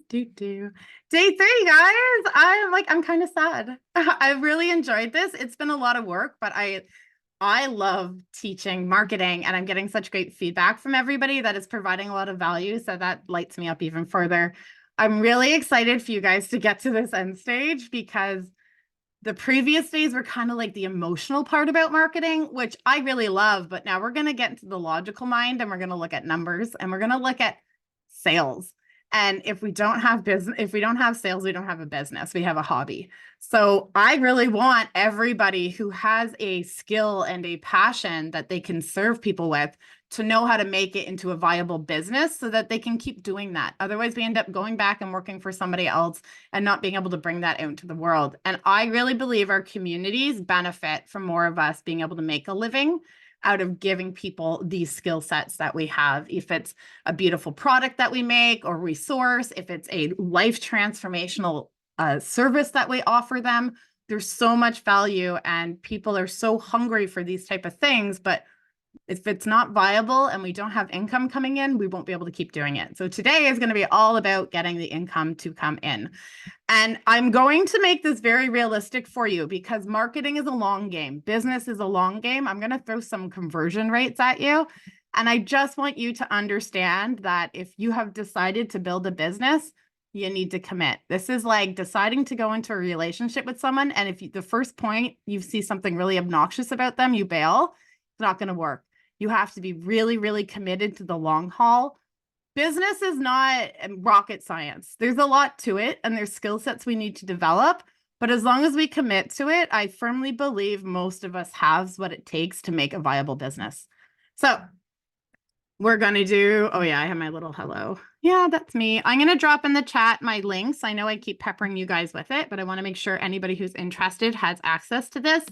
Day three, guys. I'm kind of sad. I really enjoyed this. It's been a lot of work, but I love teaching marketing and I'm getting such great feedback from everybody that is providing a lot of value. So that lights me up even further. I'm really excited for you guys to get to this end stage because the previous days were kind of like the emotional part about marketing, which I really love. But now we're going to get into the logical mind and we're going to look at numbers and we're going to look at sales. And if we don't have business, if we don't have sales, we don't have a business, we have a hobby. So I really want everybody who has a skill and a passion that they can serve people with to know how to make it into a viable business so that they can keep doing that. Otherwise, we end up going back and working for somebody else and not being able to bring that out into the world. And I really believe our communities benefit from more of us being able to make a living out of giving people these skill sets that we have. If it's a beautiful product that we make or resource, if it's a life transformational service that we offer them, there's so much value and people are so hungry for these type of things. But if it's not viable and we don't have income coming in, we won't be able to keep doing it. So today is going to be all about getting the income to come in. And I'm going to make this very realistic for you because marketing is a long game. Business is a long game. I'm going to throw some conversion rates at you. And I just want you to understand that if you have decided to build a business, you need to commit. This is like deciding to go into a relationship with someone. And if the first point you see something really obnoxious about them, you bail, it's not going to work. You have to be really, really committed to the long haul. Business is not rocket science. There's a lot to it and there's skill sets we need to develop. But as long as we commit to it, I firmly believe most of us have what it takes to make a viable business. So we're going to do, oh yeah, I have my little hello. Yeah, that's me. I'm going to drop in the chat my links. I know I keep peppering you guys with it, but I want to make sure anybody who's interested has access to this.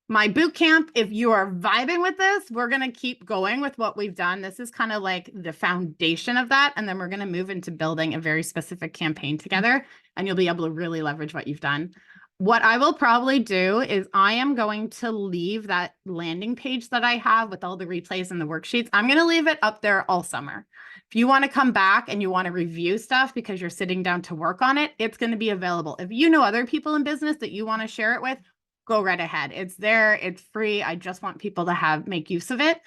My boot camp, if you are vibing with this, we're going to keep going with what we've done. This is kind of like the foundation of that. And then we're going to move into building a very specific campaign together. And you'll be able to really leverage what you've done. What I will probably do is I am going to leave that landing page that I have with all the replays and the worksheets. I'm going to leave it up there all summer. If you want to come back and you want to review stuff because you're sitting down to work on it, it's going to be available. If you know other people in business that you want to share it with, go right ahead. It's there. It's free. I just want people to make use of it.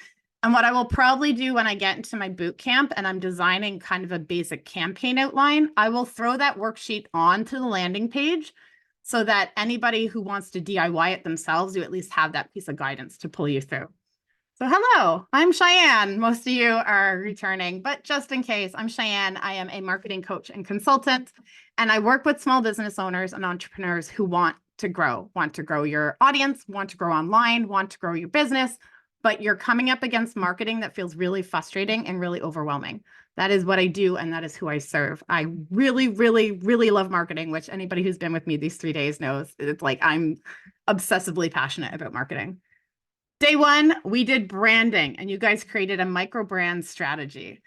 And what I will probably do when I get into my boot camp and I'm designing kind of a basic campaign outline, I will throw that worksheet onto the landing page so that anybody who wants to DIY it themselves, you at least have that piece of guidance to pull you through. So hello, I'm Cheyenne. Most of you are returning, but just in case, I'm Cheyenne. I am a marketing coach and consultant, and I work with small business owners and entrepreneurs who want to grow your audience, want to grow online, want to grow your business, but you're coming up against marketing that feels really frustrating and really overwhelming. That is what I do, and that is who I serve. I really, really, really love marketing, which anybody who's been with me these 3 days knows. It's like I'm obsessively passionate about marketing. Day one, we did branding, and you guys created a micro brand strategy.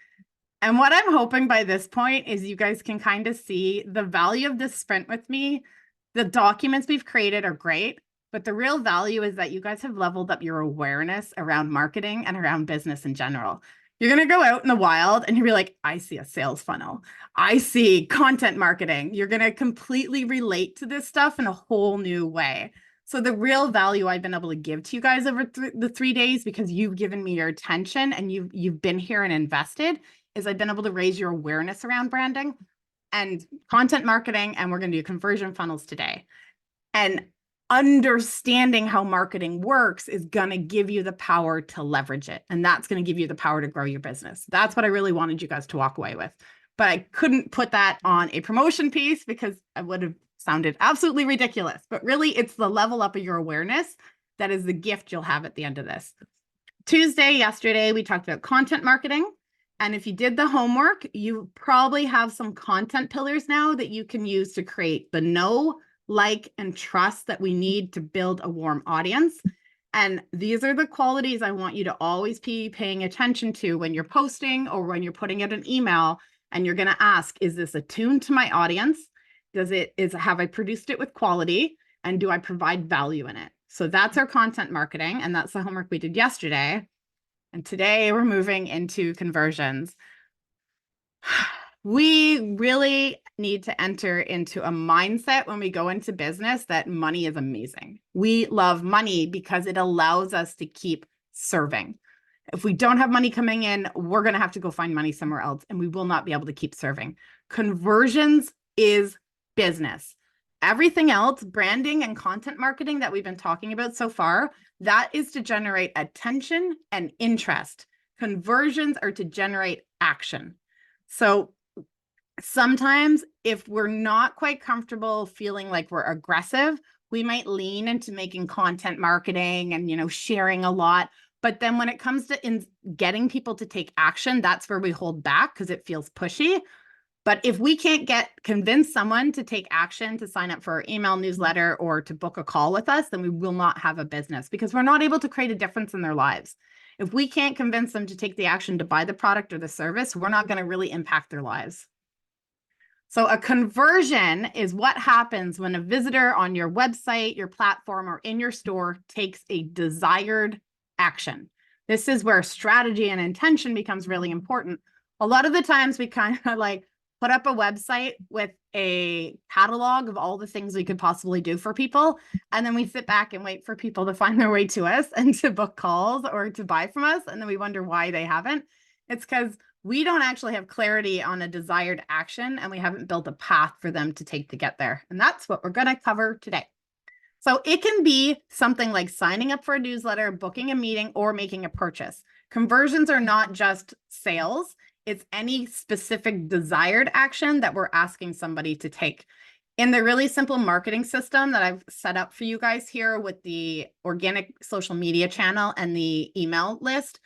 And what I'm hoping by this point is you guys can kind of see the value of this sprint with me. The documents we've created are great, but the real value is that you guys have leveled up your awareness around marketing and around business in general. You're going to go out in the wild and you'll be like, I see a sales funnel. I see content marketing. You're going to completely relate to this stuff in a whole new way. So the real value I've been able to give to you guys over the 3 days, because you've given me your attention and you've been here and invested, is I've been able to raise your awareness around branding and content marketing, and we're going to do conversion funnels today. And understanding how marketing works is going to give you the power to leverage it. And that's going to give you the power to grow your business. That's what I really wanted you guys to walk away with. But I couldn't put that on a promotion piece because I would have sounded absolutely ridiculous. But really, it's the level up of your awareness that is the gift you'll have at the end of this. Yesterday, we talked about content marketing. And if you did the homework, you probably have some content pillars now that you can use to create the know, like, and trust that we need to build a warm audience. And these are the qualities I want you to always be paying attention to when you're posting or when you're putting out an email. And you're going to ask, is this attuned to my audience? Have I produced it with quality? And do I provide value in it? So that's our content marketing. And that's the homework we did yesterday. And today we're moving into conversions. We really need to enter into a mindset when we go into business that money is amazing. We love money because it allows us to keep serving. If we don't have money coming in, we're going to have to go find money somewhere else, and we will not be able to keep serving. Conversions is business. Everything else, branding and content marketing that we've been talking about so far, that is to generate attention and interest. Conversions are to generate action. So sometimes if we're not quite comfortable feeling like we're aggressive, we might lean into making content marketing and, sharing a lot. But then when it comes to getting people to take action, that's where we hold back because it feels pushy. But if we can't convince someone to take action, to sign up for our email newsletter or to book a call with us, then we will not have a business because we're not able to create a difference in their lives. If we can't convince them to take the action to buy the product or the service, we're not going to really impact their lives. So a conversion is what happens when a visitor on your website, your platform, or in your store takes a desired action. This is where strategy and intention becomes really important. A lot of the times we kind of like put up a website with a catalog of all the things we could possibly do for people. And then we sit back and wait for people to find their way to us and to book calls or to buy from us. And then we wonder why they haven't. It's because we don't actually have clarity on a desired action, and we haven't built a path for them to take to get there. And that's what we're going to cover today. So it can be something like signing up for a newsletter, booking a meeting, or making a purchase. Conversions are not just sales. It's any specific desired action that we're asking somebody to take. In the really simple marketing system that I've set up for you guys here with the organic social media channel and the email list,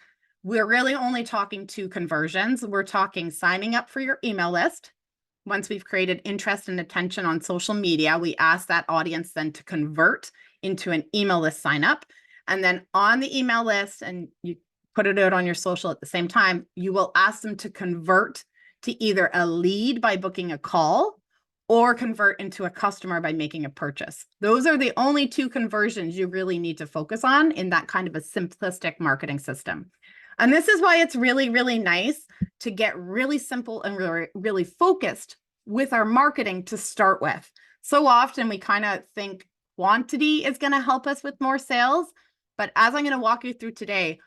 we're really only talking two conversions. We're talking signing up for your email list. Once we've created interest and attention on social media, we ask that audience then to convert into an email list sign up. And then on the email list, and you put it out on your social at the same time, you will ask them to convert to either a lead by booking a call or convert into a customer by making a purchase. Those are the only two conversions you really need to focus on in that kind of a simplistic marketing system. And this is why it's really, really nice to get really simple and really, really focused with our marketing to start with. So often we kind of think quantity is going to help us with more sales. But as I'm going to walk you through today,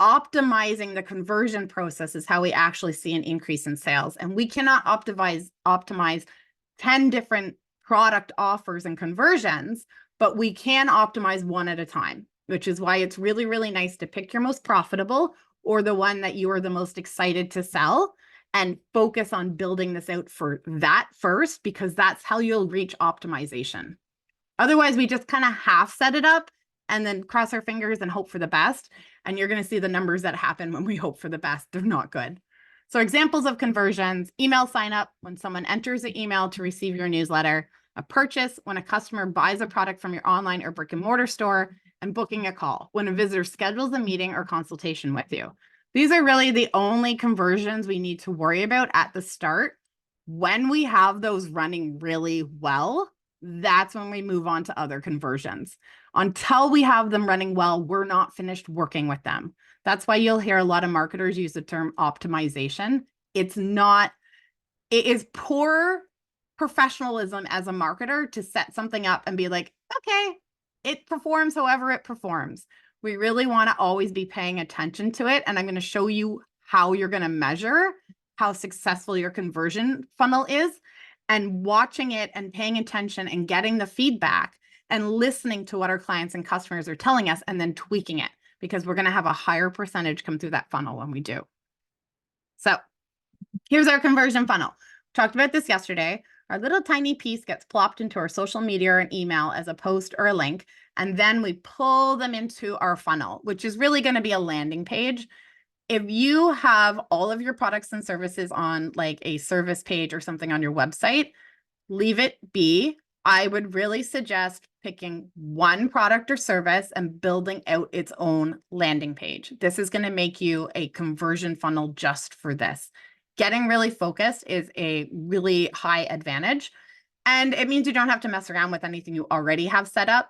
optimizing the conversion process is how we actually see an increase in sales. And we cannot optimize 10 different product offers and conversions, but we can optimize one at a time, which is why it's really, really nice to pick your most profitable or the one that you are the most excited to sell and focus on building this out for that first, because that's how you'll reach optimization. Otherwise, we just kind of half set it up and then cross our fingers and hope for the best. And you're going to see the numbers that happen when we hope for the best. They're not good. So examples of conversions: email sign up, when someone enters an email to receive your newsletter; a purchase, when a customer buys a product from your online or brick and mortar store; and booking a call, when a visitor schedules a meeting or consultation with you. These are really the only conversions we need to worry about at the start. When we have those running really well, that's when we move on to other conversions. Until we have them running well, we're not finished working with them. That's why you'll hear a lot of marketers use the term optimization. It is poor professionalism as a marketer to set something up and be like, okay, it performs however it performs. We really want to always be paying attention to it. And I'm going to show you how you're going to measure how successful your conversion funnel is, and watching it and paying attention and getting the feedback and listening to what our clients and customers are telling us and then tweaking it, because we're going to have a higher percentage come through that funnel when we do. So here's our conversion funnel. We talked about this yesterday. Our little tiny piece gets plopped into our social media or an email as a post or a link, and then we pull them into our funnel, which is really going to be a landing page. If you have all of your products and services on like a service page or something on your website, leave it be. I would really suggest picking one product or service and building out its own landing page. This is going to make you a conversion funnel just for this. Getting really focused is a really high advantage, and it means you don't have to mess around with anything you already have set up.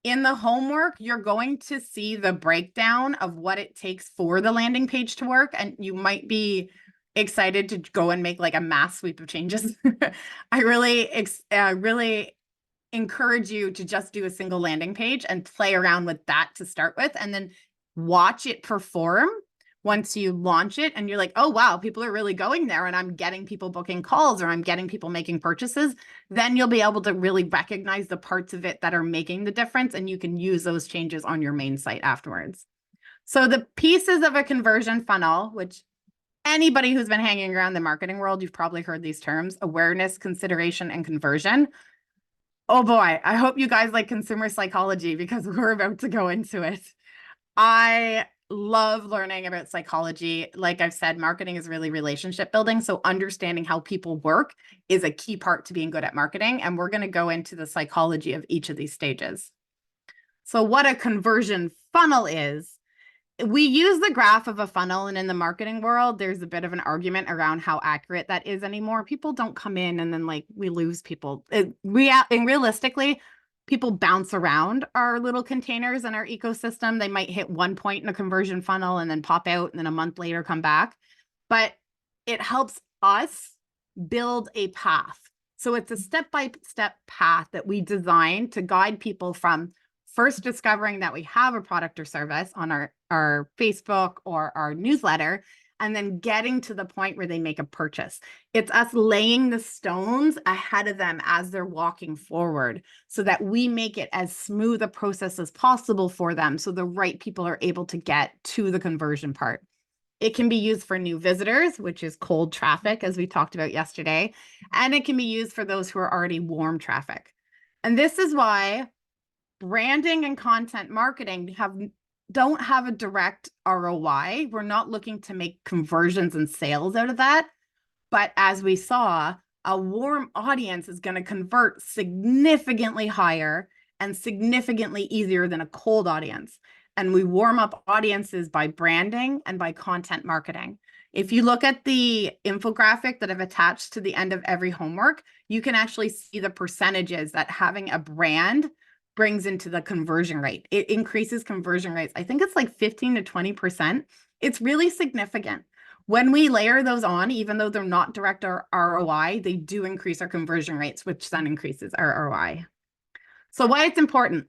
In the homework, you're going to see the breakdown of what it takes for the landing page to work, and you might be excited to go and make like a mass sweep of changes. I really encourage you to just do a single landing page and play around with that to start with, and then watch it perform once you launch it. And you're like, oh, wow, people are really going there and I'm getting people booking calls or I'm getting people making purchases. Then you'll be able to really recognize the parts of it that are making the difference. And you can use those changes on your main site afterwards. So the pieces of a conversion funnel, which anybody who's been hanging around the marketing world, you've probably heard these terms: awareness, consideration, and conversion. Oh boy, I hope you guys like consumer psychology because we're about to go into it. I love learning about psychology. Like I've said, marketing is really relationship building. So understanding how people work is a key part to being good at marketing. And we're going to go into the psychology of each of these stages. So what a conversion funnel is, we use the graph of a funnel, and in the marketing world, there's a bit of an argument around how accurate that is anymore. People don't come in and then like we lose people. And realistically, people bounce around our little containers in our ecosystem. They might hit one point in a conversion funnel and then pop out and then a month later come back. But it helps us build a path. So it's a step-by-step path that we design to guide people from first discovering that we have a product or service on our Facebook or our newsletter, and then getting to the point where they make a purchase. It's us laying the stones ahead of them as they're walking forward so that we make it as smooth a process as possible for them so the right people are able to get to the conversion part. It can be used for new visitors, which is cold traffic, as we talked about yesterday, and it can be used for those who are already warm traffic. And this is why branding and content marketing don't have a direct ROI. We're not looking to make conversions and sales out of that. But as we saw, a warm audience is going to convert significantly higher and significantly easier than a cold audience. And we warm up audiences by branding and by content marketing. If you look at the infographic that I've attached to the end of every homework, you can actually see the percentages that having a brand brings into the conversion rate. It increases conversion rates. I think it's like 15 to 20%. It's really significant. When we layer those on, even though they're not direct ROI, they do increase our conversion rates, which then increases our ROI. So why it's important.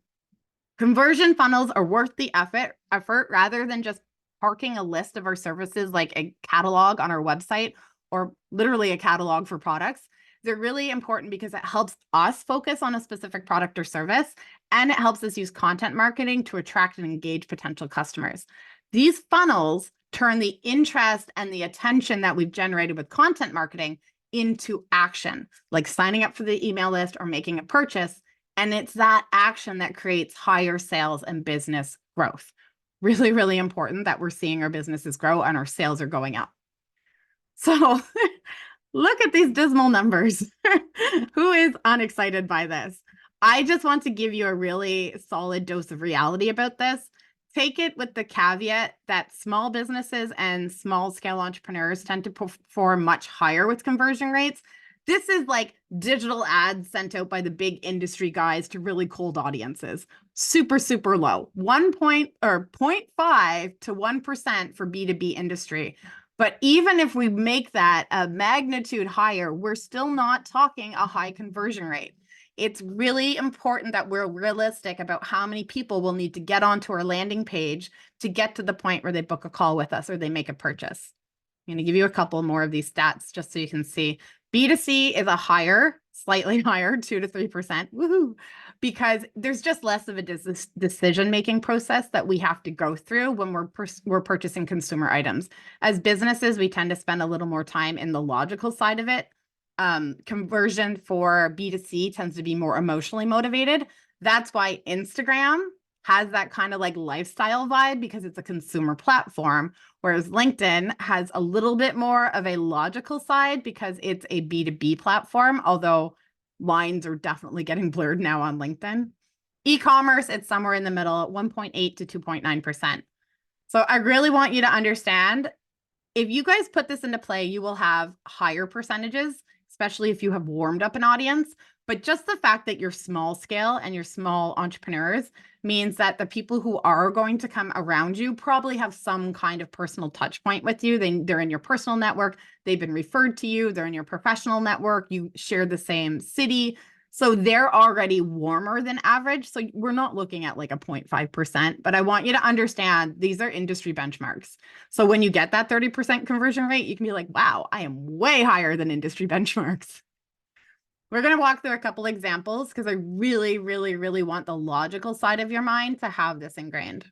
Conversion funnels are worth the effort rather than just parking a list of our services like a catalog on our website or literally a catalog for products. They're really important because it helps us focus on a specific product or service, and it helps us use content marketing to attract and engage potential customers. These funnels turn the interest and the attention that we've generated with content marketing into action, like signing up for the email list or making a purchase. And it's that action that creates higher sales and business growth. Really, really important that we're seeing our businesses grow and our sales are going up. So look at these dismal numbers. Who is unexcited by this? I just want to give you a really solid dose of reality about this. Take it with the caveat that small businesses and small scale entrepreneurs tend to perform much higher with conversion rates. This is like digital ads sent out by the big industry guys to really cold audiences. Super, super low. 0.5 to 1% for B2B industry. But even if we make that a magnitude higher, we're still not talking a high conversion rate. It's really important that we're realistic about how many people will need to get onto our landing page to get to the point where they book a call with us or they make a purchase. I'm going to give you a couple more of these stats just so you can see. B2C is a higher, slightly higher, 2 to 3%. Woohoo! Because there's just less of a decision-making process that we have to go through when we're purchasing consumer items. As businesses, we tend to spend a little more time in the logical side of it. Conversion for B2C tends to be more emotionally motivated. That's why Instagram has that kind of like lifestyle vibe because it's a consumer platform, whereas LinkedIn has a little bit more of a logical side because it's a B2B platform, although lines are definitely getting blurred now on LinkedIn. E-commerce, it's somewhere in the middle at 1.8 to 2.9%. So I really want you to understand, if you guys put this into play, you will have higher percentages, especially if you have warmed up an audience. But just the fact that you're small scale and you're small entrepreneurs means that the people who are going to come around you probably have some kind of personal touch point with you. They're in your personal network. They've been referred to you. They're in your professional network. You share the same city. So they're already warmer than average. So we're not looking at like a 0.5%, but I want you to understand these are industry benchmarks. So when you get that 30% conversion rate, you can be like, wow, I am way higher than industry benchmarks. We're going to walk through a couple examples because I really, really, really want the logical side of your mind to have this ingrained.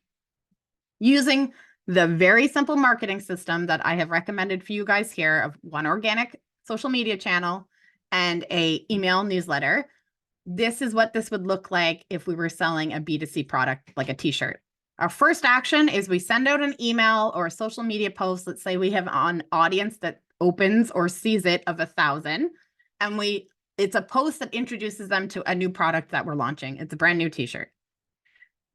Using the very simple marketing system that I have recommended for you guys here of one organic social media channel and a email newsletter, this is what this would look like if we were selling a B2C product like a t-shirt. Our first action is we send out an email or a social media post. Let's say we have an audience that opens or sees it of 1,000, and it's a post that introduces them to a new product that we're launching. It's a brand new t-shirt.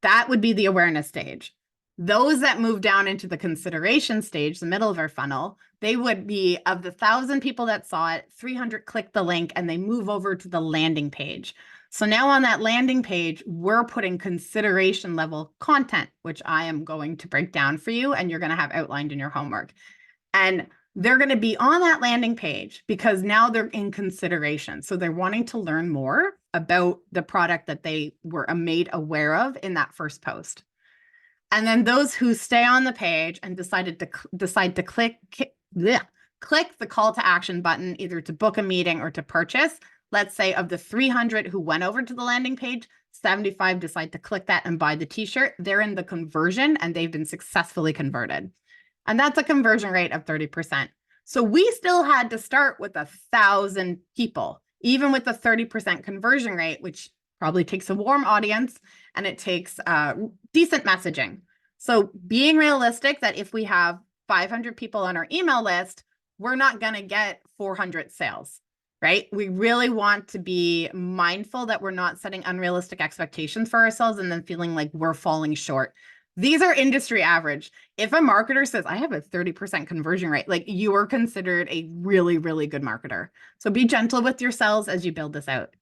That would be the awareness stage. Those that move down into the consideration stage, the middle of our funnel, they would be of the 1,000 people that saw it, 300 click the link and they move over to the landing page. So now on that landing page, we're putting consideration level content, which I am going to break down for you and you're going to have outlined in your homework. And they're going to be on that landing page because now they're in consideration. So they're wanting to learn more about the product that they were made aware of in that first post. And then those who stay on the page and decide to click the call to action button, either to book a meeting or to purchase. Let's say of the 300 who went over to the landing page, 75 decide to click that and buy the t-shirt. They're in the conversion and they've been successfully converted. And that's a conversion rate of 30%. So we still had to start with 1,000 people, even with the 30% conversion rate, which probably takes a warm audience and it takes decent messaging. So being realistic that if we have 500 people on our email list, we're not going to get 400 sales, right? We really want to be mindful that we're not setting unrealistic expectations for ourselves and then feeling like we're falling short. These are industry average. If a marketer says, I have a 30% conversion rate, like you are considered a really, really good marketer. So be gentle with yourselves as you build this out.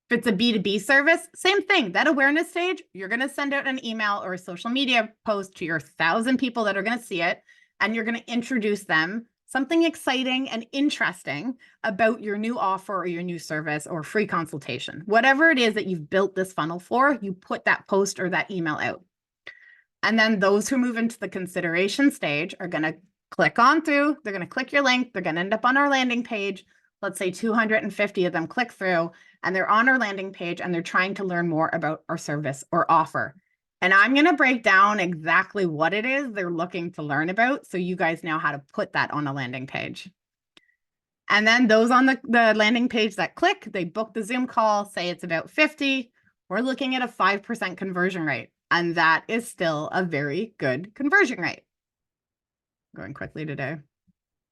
If it's a B2B service, same thing. That awareness stage, you're going to send out an email or a social media post to your 1,000 people that are going to see it, and you're going to introduce them something exciting and interesting about your new offer or your new service or free consultation. Whatever it is that you've built this funnel for, you put that post or that email out. And then those who move into the consideration stage are going to click on through. They're going to click your link. They're going to end up on our landing page. Let's say 250 of them click through and they're on our landing page and they're trying to learn more about our service or offer. And I'm going to break down exactly what it is they're looking to learn about so you guys know how to put that on a landing page. And then those on the landing page that click, they book the Zoom call, say it's about 50. We're looking at a 5% conversion rate. And that is still a very good conversion rate. Going quickly today.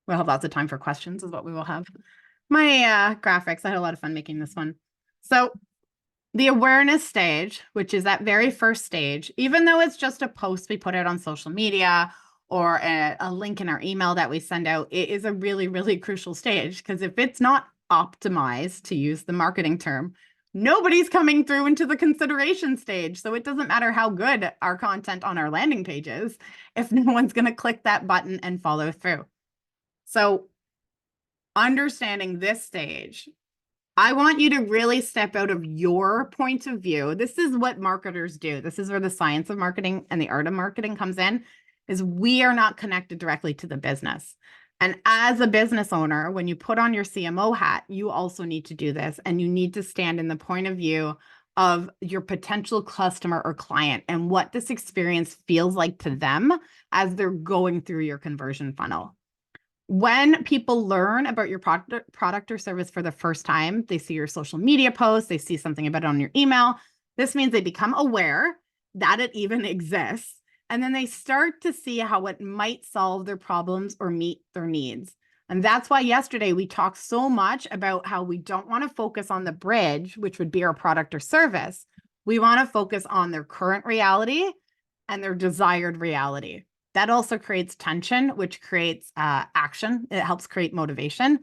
We'll have lots of time for questions is what we will have. My graphics, I had a lot of fun making this one. So the awareness stage, which is that very first stage, even though it's just a post we put out on social media or a link in our email that we send out, it is a really, really crucial stage because if it's not optimized, to use the marketing term, nobody's coming through into the consideration stage. So it doesn't matter how good our content on our landing page is if no one's going to click that button and follow through. So understanding this stage, I want you to really step out of your point of view. This is what marketers do. This is where the science of marketing and the art of marketing comes in, is we are not connected directly to the business. And as a business owner, when you put on your CMO hat, you also need to do this. And you need to stand in the point of view of your potential customer or client and what this experience feels like to them as they're going through your conversion funnel. When people learn about your product or service for the first time, they see your social media posts, they see something about it on your email. This means they become aware that it even exists. And then they start to see how it might solve their problems or meet their needs. And that's why yesterday we talked so much about how we don't want to focus on the bridge, which would be our product or service. We want to focus on their current reality and their desired reality. That also creates tension, which creates action. It helps create motivation.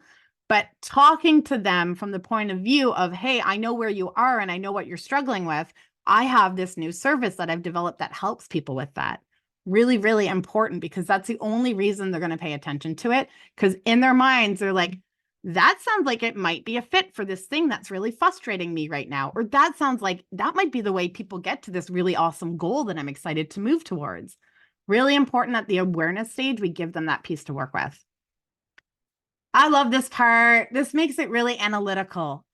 but talking to them from the point of view of, hey, I know where you are and I know what you're struggling with. I have this new service that I've developed that helps people with that. Really, really important, because that's the only reason they're going to pay attention to it. Because in their minds, they're like, that sounds like it might be a fit for this thing that's really frustrating me right now. Or that sounds like that might be the way people get to this really awesome goal that I'm excited to move towards. Really important at the awareness stage, we give them that piece to work with. I love this part. This makes it really analytical.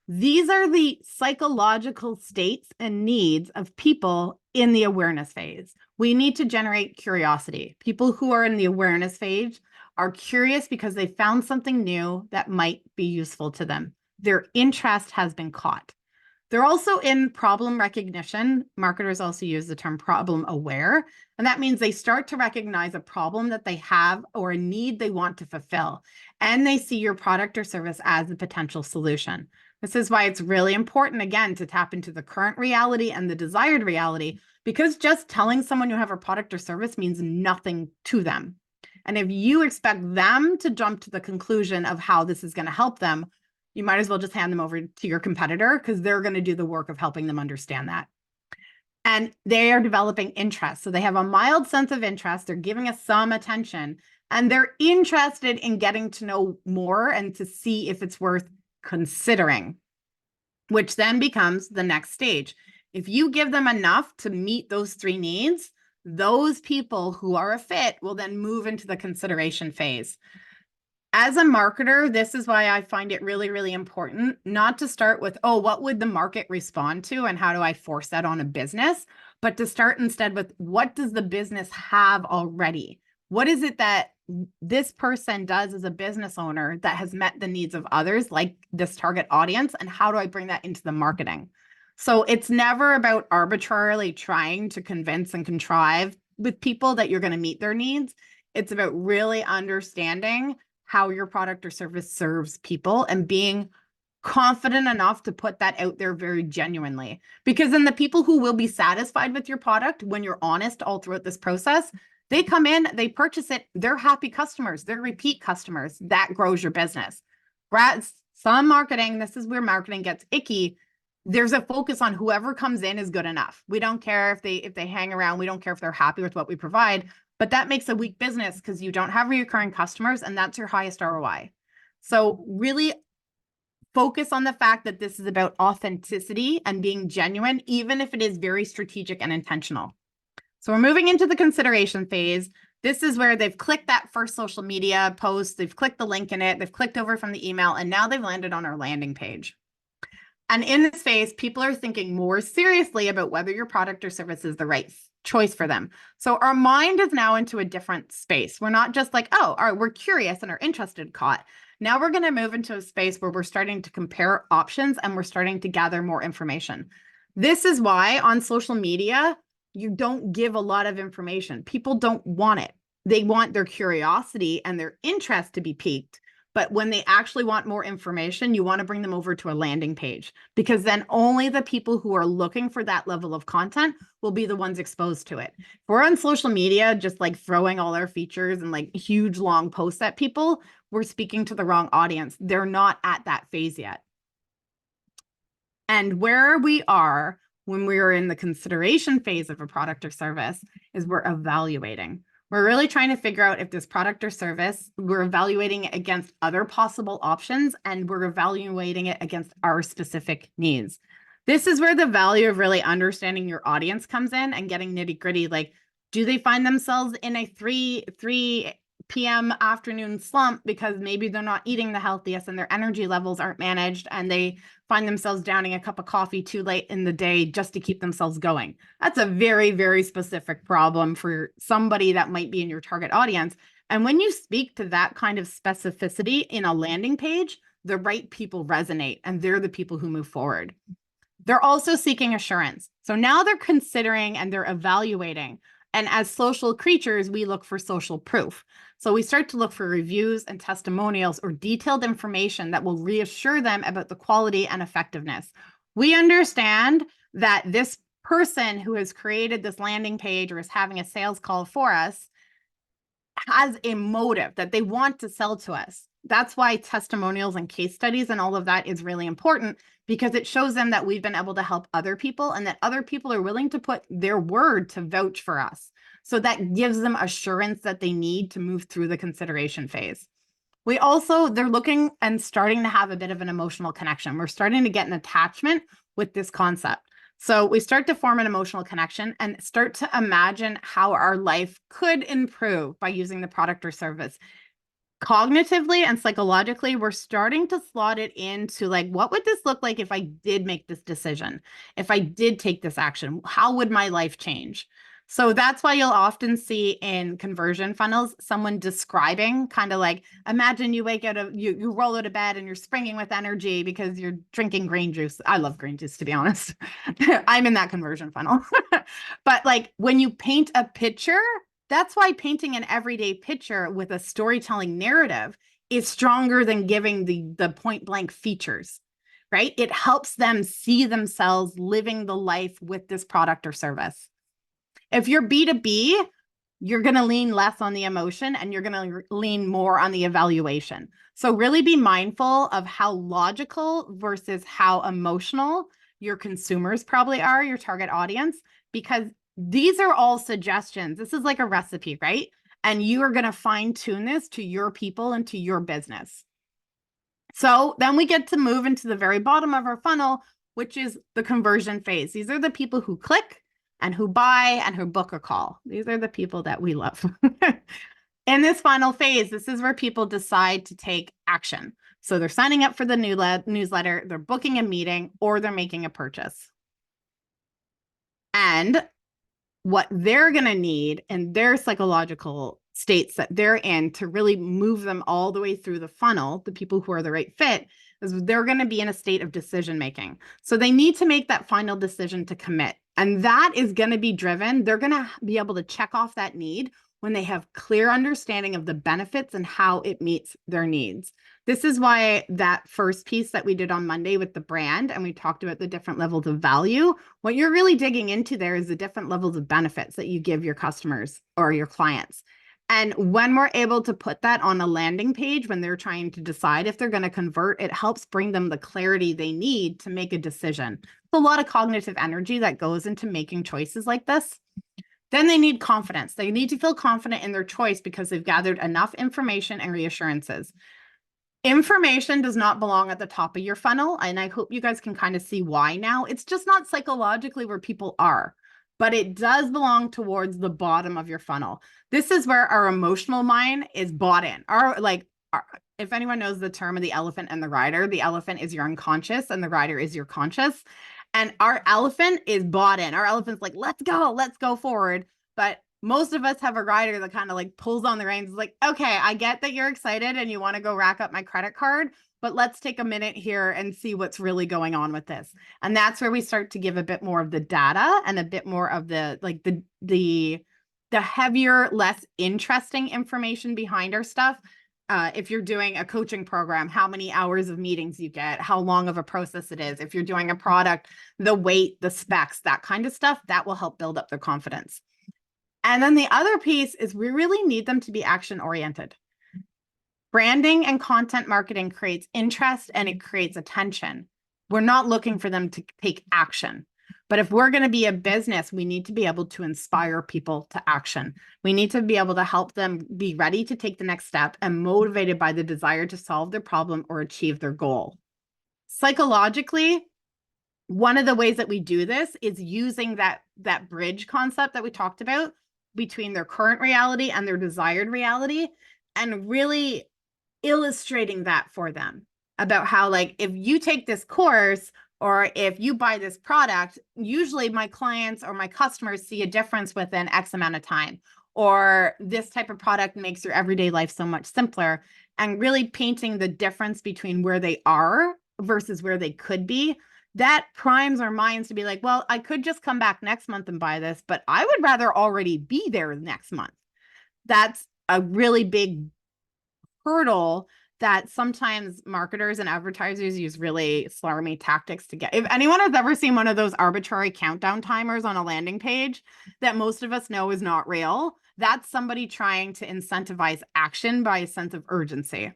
These are the psychological states and needs of people in the awareness phase. We need to generate curiosity. People who are in the awareness phase are curious because they found something new that might be useful to them. Their interest has been caught. They're also in problem recognition. Marketers also use the term problem aware. And that means they start to recognize a problem that they have or a need they want to fulfill. And they see your product or service as a potential solution. This is why it's really important, again, to tap into the current reality and the desired reality, because just telling someone you have a product or service means nothing to them. And if you expect them to jump to the conclusion of how this is going to help them, you might as well just hand them over to your competitor, because they're going to do the work of helping them understand that. And they are developing interest. So they have a mild sense of interest. They're giving us some attention, and they're interested in getting to know more and to see if it's worth considering, which then becomes the next stage. If you give them enough to meet those three needs, those people who are a fit will then move into the consideration phase. As a marketer, this is why I find it really, really important not to start with, oh, what would the market respond to and how do I force that on a business? But to start instead with, what does the business have already? What is it that this person does as a business owner that has met the needs of others, like this target audience? And how do I bring that into the marketing? So it's never about arbitrarily trying to convince and contrive with people that you're going to meet their needs. It's about really understanding how your product or service serves people and being confident enough to put that out there very genuinely. Because then the people who will be satisfied with your product, when you're honest all throughout this process, they come in, they purchase it, they're happy customers, they're repeat customers. That grows your business. Some marketing, this is where marketing gets icky. There's a focus on whoever comes in is good enough. We don't care if they hang around. We don't care if they're happy with what we provide. But that makes a weak business because you don't have recurring customers, and that's your highest ROI. So really focus on the fact that this is about authenticity and being genuine, even if it is very strategic and intentional. So we're moving into the consideration phase. This is where they've clicked that first social media post, they've clicked the link in it, they've clicked over from the email, and now they've landed on our landing page. And in this phase, people are thinking more seriously about whether your product or service is the right choice for them. So our mind is now into a different space. We're not just like, oh, all right, we're curious and are interested, caught. Now we're going to move into a space where we're starting to compare options and we're starting to gather more information. This is why on social media, you don't give a lot of information. People don't want it. They want their curiosity and their interest to be piqued. But when they actually want more information, you want to bring them over to a landing page, because then only the people who are looking for that level of content will be the ones exposed to it. If we're on social media, just like throwing all our features and like huge long posts at people, we're speaking to the wrong audience. They're not at that phase yet. And where we are when we are in the consideration phase of a product or service is we're evaluating. We're really trying to figure out if this product or service, we're evaluating it against other possible options, and we're evaluating it against our specific needs. This is where the value of really understanding your audience comes in and getting nitty gritty. Like, do they find themselves in a 3 p.m. afternoon slump because maybe they're not eating the healthiest and their energy levels aren't managed, and they find themselves downing a cup of coffee too late in the day just to keep themselves going? That's a very, very specific problem for somebody that might be in your target audience. And when you speak to that kind of specificity in a landing page, the right people resonate, and they're the people who move forward. They're also seeking assurance. So now they're considering and they're evaluating. And as social creatures, we look for social proof. So we start to look for reviews and testimonials or detailed information that will reassure them about the quality and effectiveness. We understand that this person who has created this landing page or is having a sales call for us has a motive that they want to sell to us. That's why testimonials and case studies and all of that is really important, because it shows them that we've been able to help other people and that other people are willing to put their word to vouch for us. So that gives them assurance that they need to move through the consideration phase. They're looking and starting to have a bit of an emotional connection. We're starting to get an attachment with this concept. So we start to form an emotional connection and start to imagine how our life could improve by using the product or service. Cognitively and psychologically, we're starting to slot it into like, what would this look like if I did make this decision? If I did take this action, how would my life change? So that's why you'll often see in conversion funnels someone describing kind of like, imagine you wake out of you roll out of bed and you're springing with energy because you're drinking green juice. I love green juice, to be honest. I'm in that conversion funnel. But like when you paint a picture, that's why painting an everyday picture with a storytelling narrative is stronger than giving the point blank features, right? It helps them see themselves living the life with this product or service. If you're B2B, you're going to lean less on the emotion and you're going to lean more on the evaluation. So really be mindful of how logical versus how emotional your consumers probably are, your target audience, because these are all suggestions. This is like a recipe, right? And you are going to fine tune this to your people and to your business. So then we get to move into the very bottom of our funnel, which is the conversion phase. These are the people who click and who buy and who book a call. These are the people that we love. In this final phase, this is where people decide to take action. So they're signing up for the newsletter, they're booking a meeting, or they're making a purchase. And what they're going to need in their psychological states that they're in to really move them all the way through the funnel, the people who are the right fit, is they're going to be in a state of decision making. So they need to make that final decision to commit. And that is going to be driven. They're going to be able to check off that need when they have clear understanding of the benefits and how it meets their needs. This is why that first piece that we did on Monday with the brand, and we talked about the different levels of value, what you're really digging into there is the different levels of benefits that you give your customers or your clients. And when we're able to put that on a landing page, when they're trying to decide if they're going to convert, it helps bring them the clarity they need to make a decision. It's a lot of cognitive energy that goes into making choices like this. Then they need confidence. They need to feel confident in their choice because they've gathered enough information and reassurances. Information does not belong at the top of your funnel, and I hope you guys can kind of see why now. It's just not psychologically where people are, but it does belong towards the bottom of your funnel. This is where our emotional mind is bought in. If anyone knows the term of the elephant and the rider, the elephant is your unconscious and the rider is your conscious. And our elephant is bought in. Our elephant's like, let's go forward. But most of us have a rider that kind of like pulls on the reins. It's like, okay, I get that you're excited and you want to go rack up my credit card, but let's take a minute here and see what's really going on with this. And that's where we start to give a bit more of the data and a bit more of the heavier, less interesting information behind our stuff. If you're doing a coaching program, how many hours of meetings you get, how long of a process it is. If you're doing a product, the weight, the specs, that kind of stuff, that will help build up their confidence. And then the other piece is we really need them to be action-oriented. Branding and content marketing creates interest and it creates attention. We're not looking for them to take action. But if we're going to be a business, we need to be able to inspire people to action. We need to be able to help them be ready to take the next step and motivated by the desire to solve their problem or achieve their goal. Psychologically, one of the ways that we do this is using that bridge concept that we talked about between their current reality and their desired reality, and really illustrating that for them about how, like, if you take this course or if you buy this product, usually my clients or my customers see a difference within X amount of time, or this type of product makes your everyday life so much simpler, and really painting the difference between where they are versus where they could be. That primes our minds to be like, well, I could just come back next month and buy this, but I would rather already be there next month. That's a really big hurdle that sometimes marketers and advertisers use really slarmy tactics to get. If anyone has ever seen one of those arbitrary countdown timers on a landing page that most of us know is not real, that's somebody trying to incentivize action by a sense of urgency.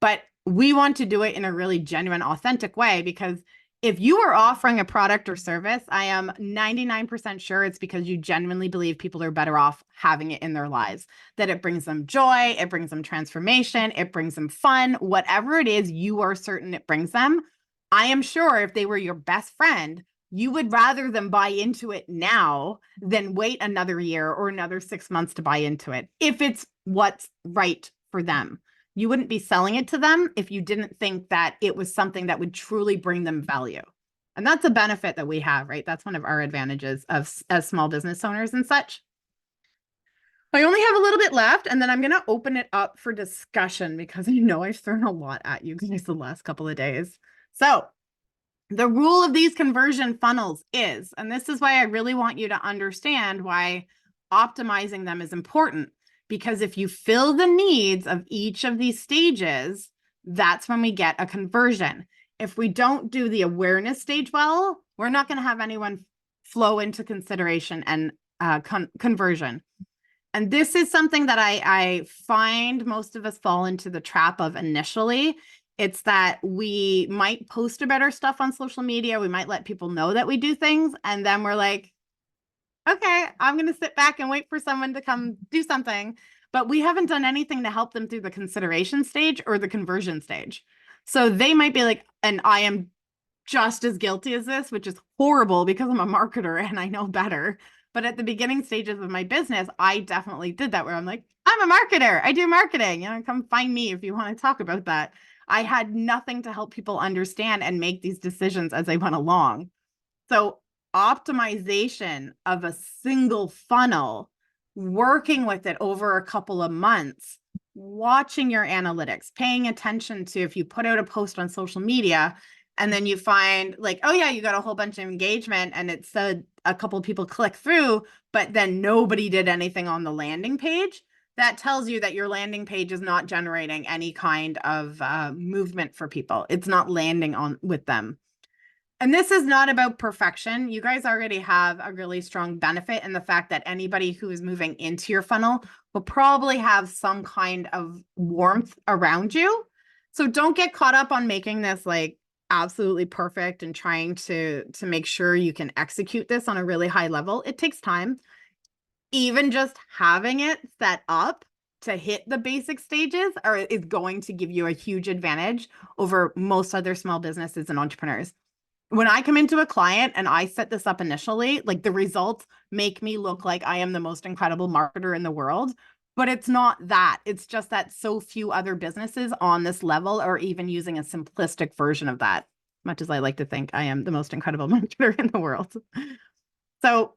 But we want to do it in a really genuine, authentic way, because if you are offering a product or service, I am 99% sure it's because you genuinely believe people are better off having it in their lives, that it brings them joy, it brings them transformation, it brings them fun, whatever it is you are certain it brings them. I am sure if they were your best friend, you would rather them buy into it now than wait another year or another 6 months to buy into it, if it's what's right for them. You wouldn't be selling it to them if you didn't think that it was something that would truly bring them value. And that's a benefit that we have, right? That's one of our advantages as small business owners and such. I only have a little bit left, and then I'm going to open it up for discussion because I know I've thrown a lot at you guys the last couple of days. So the rule of these conversion funnels is, and this is why I really want you to understand why optimizing them is important, because if you fill the needs of each of these stages, that's when we get a conversion. If we don't do the awareness stage well, we're not going to have anyone flow into consideration and conversion. And this is something that I find most of us fall into the trap of initially. It's that we might post about our stuff on social media. We might let people know that we do things. And then we're like, okay, I'm going to sit back and wait for someone to come do something. But we haven't done anything to help them through the consideration stage or the conversion stage. So they might be like, and I am just as guilty as this, which is horrible because I'm a marketer and I know better. But at the beginning stages of my business, I definitely did that, where I'm like, I'm a marketer. I do marketing. Come find me if you want to talk about that. I had nothing to help people understand and make these decisions as I went along. So optimization of a single funnel, working with it over a couple of months, watching your analytics, paying attention to if you put out a post on social media and then you find like, oh yeah, you got a whole bunch of engagement and it said a couple of people click through, but then nobody did anything on the landing page. That tells you that your landing page is not generating any kind of movement for people. It's not landing on with them. And this is not about perfection. You guys already have a really strong benefit in the fact that anybody who is moving into your funnel will probably have some kind of warmth around you. So don't get caught up on making this like absolutely perfect and trying to make sure you can execute this on a really high level. It takes time. Even just having it set up to hit the basic stages is going to give you a huge advantage over most other small businesses and entrepreneurs. When I come into a client and I set this up initially, like the results make me look like I am the most incredible marketer in the world, but it's not that. It's just that so few other businesses on this level are even using a simplistic version of that, much as I like to think I am the most incredible marketer in the world. So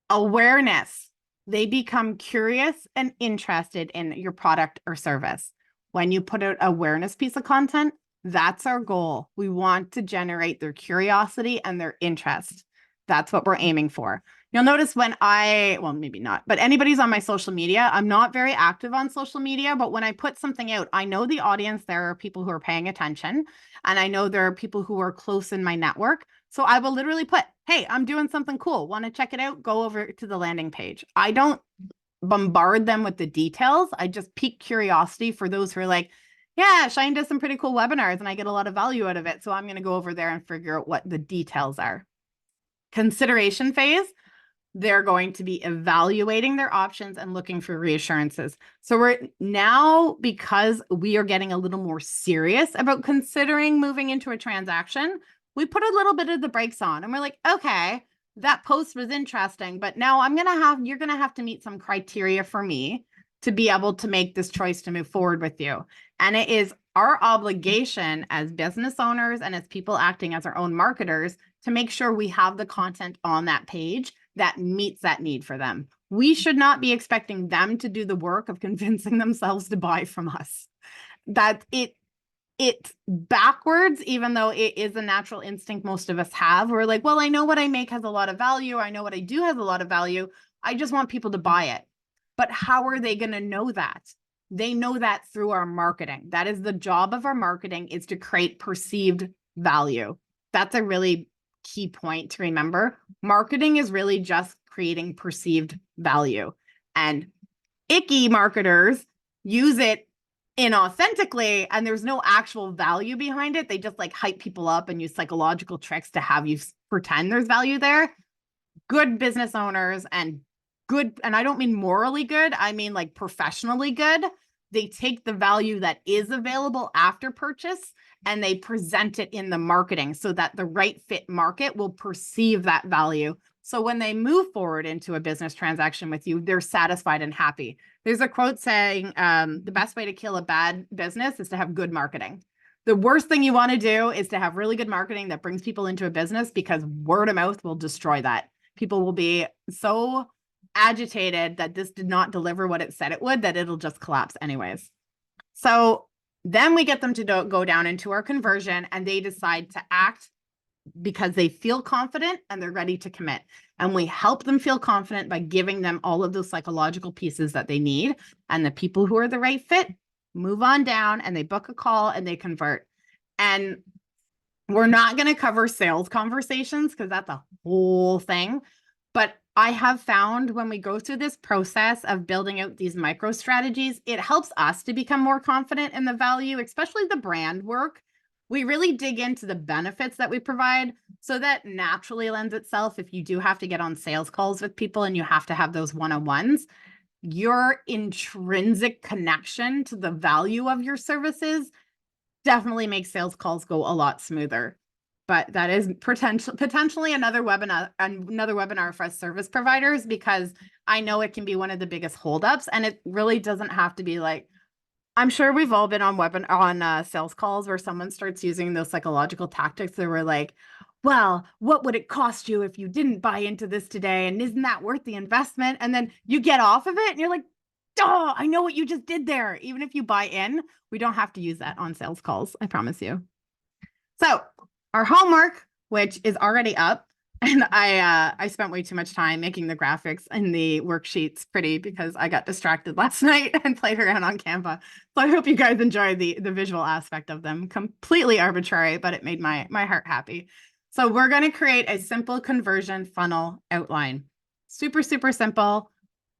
awareness, they become curious and interested in your product or service. When you put out awareness piece of content, that's our goal. We want to generate their curiosity and their interest. That's what we're aiming for. You'll notice when well, maybe not, but anybody's on my social media, I'm not very active on social media, but when I put something out, I know the audience, there are people who are paying attention, and I know there are people who are close in my network. So I will literally put, hey, I'm doing something cool. Want to check it out? Go over to the landing page. I don't bombard them with the details. I just pique curiosity for those who are like, yeah, Shine does some pretty cool webinars and I get a lot of value out of it. So I'm going to go over there and figure out what the details are. Consideration phase, they're going to be evaluating their options and looking for reassurances. So we're now, because we are getting a little more serious about considering moving into a transaction, we put a little bit of the brakes on and we're like, okay, that post was interesting, but now you're going to have to meet some criteria for me to be able to make this choice to move forward with you. And it is our obligation as business owners and as people acting as our own marketers to make sure we have the content on that page that meets that need for them. We should not be expecting them to do the work of convincing themselves to buy from us. That it's backwards, even though it is a natural instinct most of us have. We're like, well, I know what I make has a lot of value. I know what I do has a lot of value. I just want people to buy it. But how are they going to know that? They know that through our marketing. That is the job of our marketing, is to create perceived value. That's a really key point to remember. Marketing is really just creating perceived value. And icky marketers use it inauthentically, and there's no actual value behind it. They just like hype people up and use psychological tricks to have you pretend there's value there. Good business owners and good, and I don't mean morally good, I mean like professionally good. They take the value that is available after purchase and they present it in the marketing so that the right fit market will perceive that value. So when they move forward into a business transaction with you, they're satisfied and happy. There's a quote saying, the best way to kill a bad business is to have good marketing. The worst thing you want to do is to have really good marketing that brings people into a business, because word of mouth will destroy that. People will be so agitated that this did not deliver what it said it would, that it'll just collapse anyways. So then we get them to go down into our conversion, and they decide to act because they feel confident and they're ready to commit. And we help them feel confident by giving them all of those psychological pieces that they need. And the people who are the right fit move on down and they book a call and they convert. And we're not going to cover sales conversations because that's a whole thing. But I have found when we go through this process of building out these micro strategies, it helps us to become more confident in the value, especially the brand work. We really dig into the benefits that we provide, so that naturally lends itself, if you do have to get on sales calls with people and you have to have those one-on-ones, your intrinsic connection to the value of your services definitely makes sales calls go a lot smoother. But that is potentially another webinar for us service providers, because I know it can be one of the biggest holdups, and it really doesn't have to be like, I'm sure we've all been on sales calls where someone starts using those psychological tactics that were like, well, what would it cost you if you didn't buy into this today? And isn't that worth the investment? And then you get off of it and you're like, oh, I know what you just did there. Even if you buy in, we don't have to use that on sales calls, I promise you. So our homework, which is already up, and I spent way too much time making the graphics and the worksheets pretty because I got distracted last night and played around on Canva. So I hope you guys enjoyed the visual aspect of them. Completely arbitrary, but it made my heart happy. So we're going to create a simple conversion funnel outline. Super, super simple,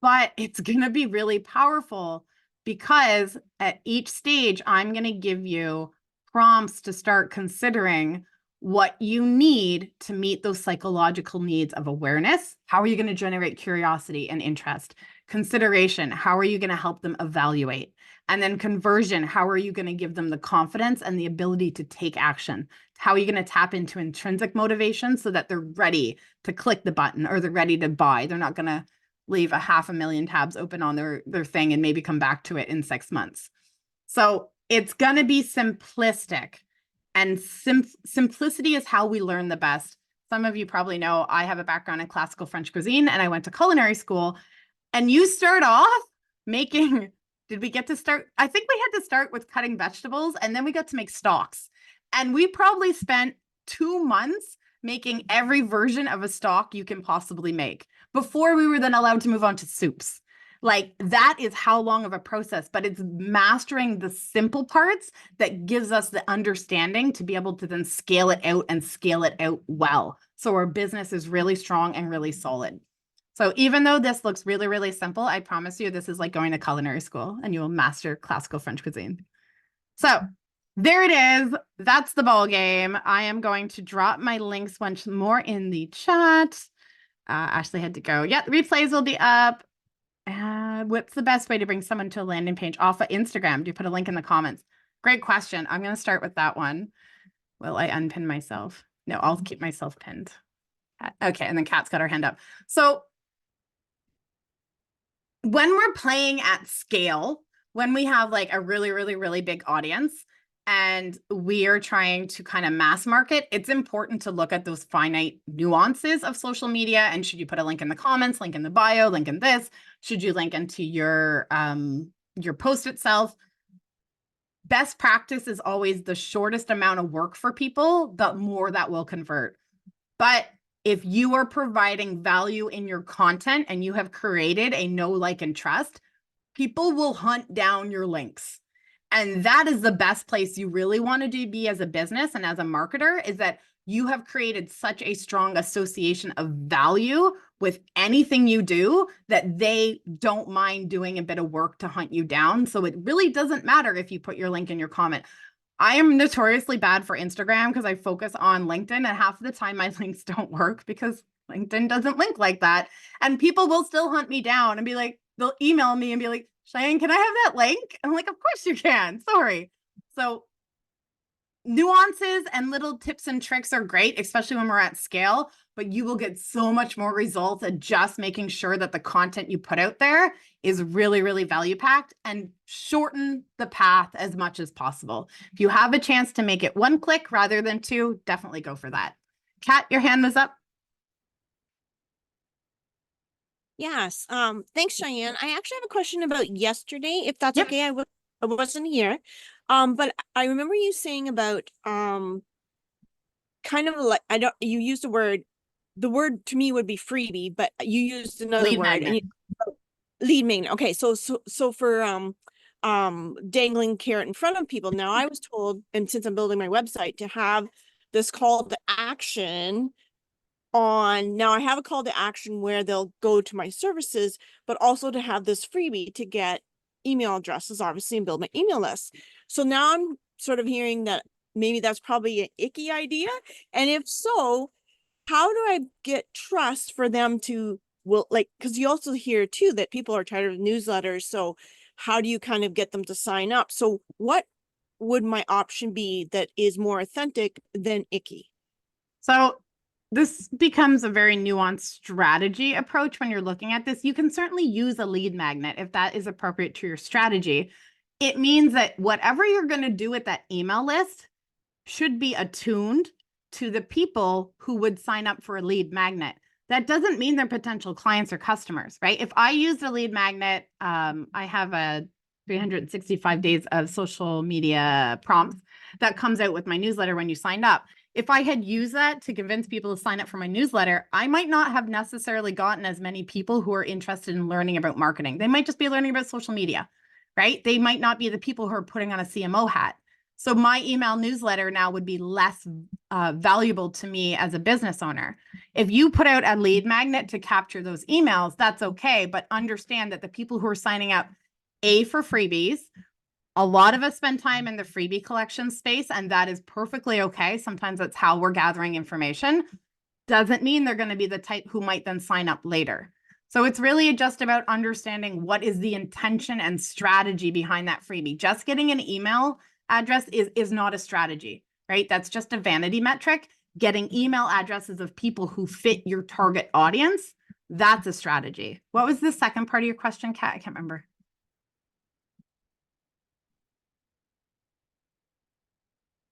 but it's going to be really powerful, because at each stage, I'm going to give you prompts to start considering what you need to meet those psychological needs of awareness. How are you going to generate curiosity and interest? Consideration, how are you going to help them evaluate? And then conversion, how are you going to give them the confidence and the ability to take action? How are you going to tap into intrinsic motivation so that they're ready to click the button or they're ready to buy? They're not going to leave 500,000 tabs open on their thing and maybe come back to it in 6 months. So it's going to be simplistic. And simplicity is how we learn the best. Some of you probably know I have a background in classical French cuisine, and I went to culinary school. And you start off making, did we get to start? I think we had to start with cutting vegetables, and then we got to make stocks. And we probably spent 2 months making every version of a stock you can possibly make before we were then allowed to move on to soups. Like, that is how long of a process, but it's mastering the simple parts that gives us the understanding to be able to then scale it out and scale it out well. So our business is really strong and really solid. So even though this looks really, really simple, I promise you this is like going to culinary school and you will master classical French cuisine. So there it is. That's the ball game. I am going to drop my links once more in the chat. Ashley had to go. Yeah, the replays will be up. What's the best way to bring someone to a landing page off of Instagram? Do you put a link in the comments? Great question. I'm going to start with that one. Will I unpin myself? No, I'll keep myself pinned. Okay, and then Kat's got her hand up. So when we're playing at scale, when we have like a really, really, really big audience and we are trying to kind of mass market, it's important to look at those finite nuances of social media. And should you put a link in the comments, link in the bio, link in this? Should you link into your post itself? Best practice is always the shortest amount of work for people, the more that will convert. But if you are providing value in your content and you have created a know, like, and trust, people will hunt down your links. And that is the best place you really want to be as a business and as a marketer, is that you have created such a strong association of value with anything you do that they don't mind doing a bit of work to hunt you down. So it really doesn't matter if you put your link in your comment. I am notoriously bad for Instagram because I focus on LinkedIn, and half of the time my links don't work because LinkedIn doesn't link like that. And people will still hunt me down and be like, they'll email me and be like, Cheyenne, can I have that link? And I'm like, of course you can. Sorry. So nuances and little tips and tricks are great, especially when we're at scale, but you will get so much more results at just making sure that the content you put out there is really, really value packed, and shorten the path as much as possible. If you have a chance to make it one click rather than two, definitely go for that. Kat, your hand was up. Yes. Thanks, Cheyenne. I actually have a question about yesterday, if that's Yep. okay. I wasn't here. But I remember you saying about kind of like, I don't, you used the word to me would be freebie, but you used another Lead word, and magnet. lead magnet. Okay, so for dangling carrot in front of people. Now I was told, and since I'm building my website, to have this call to action on. Now I have a call to action where they'll go to my services, but also to have this freebie to get email addresses, obviously, and build my email list. So now I'm sort of hearing that maybe that's probably an icky idea. And if so, how do I get trust for them to, well, like, because you also hear too that people are tired of newsletters. So how do you kind of get them to sign up? So what would my option be that is more authentic than icky? So this becomes a very nuanced strategy approach when you're looking at this. You can certainly use a lead magnet if that is appropriate to your strategy. It means that whatever you're going to do with that email list should be attuned to the people who would sign up for a lead magnet. That doesn't mean they're potential clients or customers, right? If I used a lead magnet, I have a 365 days of social media prompts that comes out with my newsletter when you signed up. If I had used that to convince people to sign up for my newsletter, I might not have necessarily gotten as many people who are interested in learning about marketing. They might just be learning about social media, right? They might not be the people who are putting on a CMO hat. So my email newsletter now would be less valuable to me as a business owner. If you put out a lead magnet to capture those emails, that's okay. But understand that the people who are signing up, A, for freebies, a lot of us spend time in the freebie collection space, and that is perfectly okay. Sometimes that's how we're gathering information. Doesn't mean they're going to be the type who might then sign up later. So it's really just about understanding what is the intention and strategy behind that freebie. Just getting an email address is not a strategy, right? That's just a vanity metric. Getting email addresses of people who fit your target audience, that's a strategy. What was the second part of your question, Kat? I can't remember.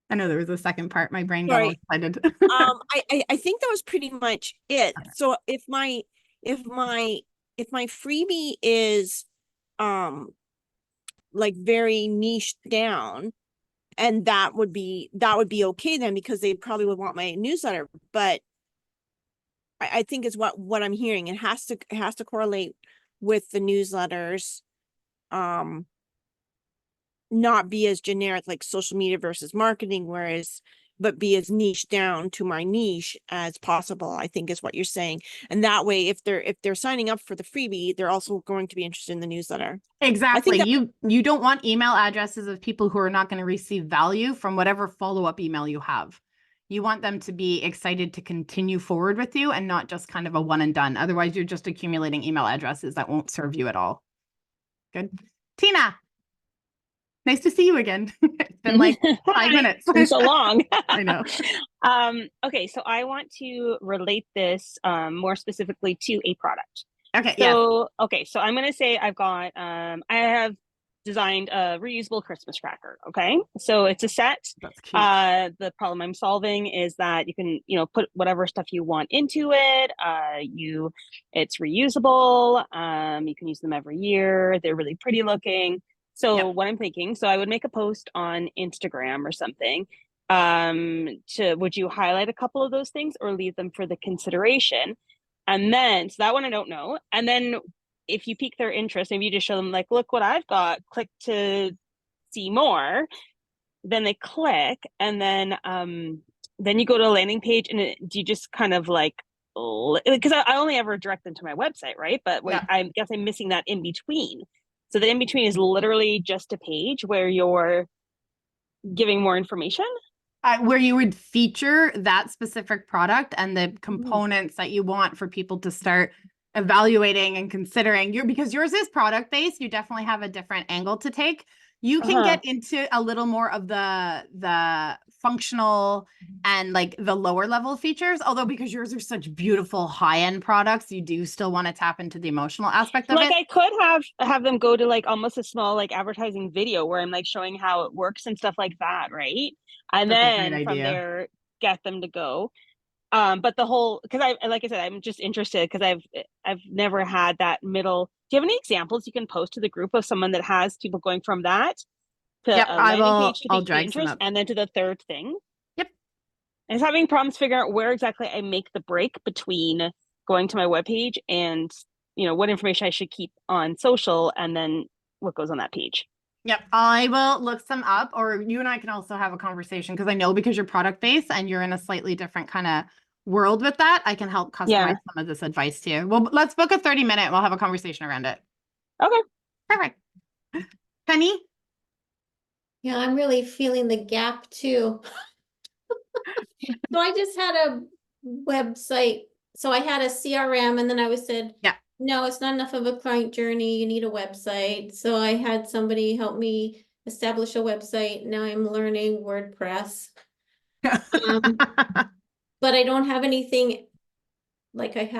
I know there was a second part. My brain got all Sorry. excited. I think that was pretty much it. So if my if my freebie is um like very niche down, and that would be okay then, because they probably would want my newsletter. But I think is what I'm hearing. It has to correlate with the newsletters, um not be as generic like social media versus marketing, but be as niche down to my niche as possible, I think is what you're saying. And that way, if they're signing up for the freebie, they're also going to be interested in the newsletter. I Exactly. think that You don't want email addresses of people who are not going to receive value from whatever follow-up email you have. You want them to be excited to continue forward with you and not just kind of a one and done. Otherwise, you're just accumulating email addresses that won't serve you at all. Good. Tina, nice to see you again. It's been like 5 minutes. It's been so long. I know. Okay, so I want to relate this more specifically to a product. Okay, yes. So, okay, so I'm gonna say I have designed a reusable Christmas cracker. Okay, so it's a set. That's cute. The problem I'm solving is that you can, put whatever stuff you want into it. It's reusable. You can use them every year. They're really pretty looking. So Yep. what I'm thinking, so I would make a post on Instagram or something. Would you highlight a couple of those things or leave them for the consideration? And then, so that one I don't know. And then if you pique their interest, maybe you just show them like, look what I've got, click to see more. Then they click, and then you go to a landing page, and you just kind of like, because I only ever direct them to my website, right? But Yeah. I guess I'm missing that in between. So the in between is literally just a page where you're giving more information. Where you would feature that specific product and the components that you want for people to start evaluating and considering because yours is product based. You definitely have a different angle to take. You can get into a little more of the functional and like the lower level features, although because yours are such beautiful high-end products, you do still want to tap into the emotional aspect of Like it. I could have them go to like almost a small like advertising video where I'm like showing how it works and stuff like that, right? And That's a great then from idea. there get them to go. But the whole, because I like I said, I'm just interested because I've never had that middle. Do you have any examples you can post to the group of someone that has people going from that to Yep, a landing page to I'll pique the drag some interest up. and then to the third thing? Yep. And it's having problems figuring out where exactly I make the break between going to my webpage and what information I should keep on social and then what goes on that page. Yep, I will look some up, or you and I can also have a conversation because I know because you're product based and you're in a slightly different kind of world with that, I can help Yeah. customize some of this advice to you. Well, let's book a 30-minute. We'll have a conversation around it. Okay. Perfect. Penny? Yeah, I'm really feeling the gap too. So I just had a website. So I had a CRM and then I was said, Yeah. no, it's not enough of a client journey. You need a website. So I had somebody help me establish a website. Now I'm learning WordPress. But I don't have anything like I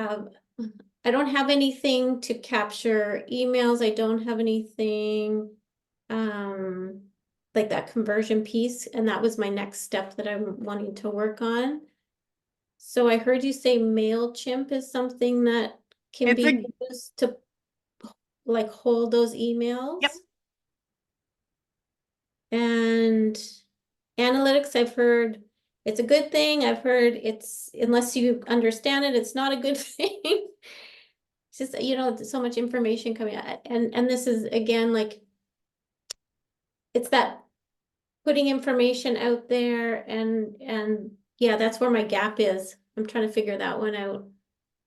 don't have anything to capture emails. I don't have anything like that conversion piece. And that was my next step that I'm wanting to work on. So I heard you say MailChimp is something that can be used to like hold those emails. Yep. And analytics, I've heard it's a good thing. I've heard it's, unless you understand it, it's not a good thing. It's just, so much information coming out. And this is again, like, it's that putting information out there and yeah, that's where my gap is. I'm trying to figure that one out.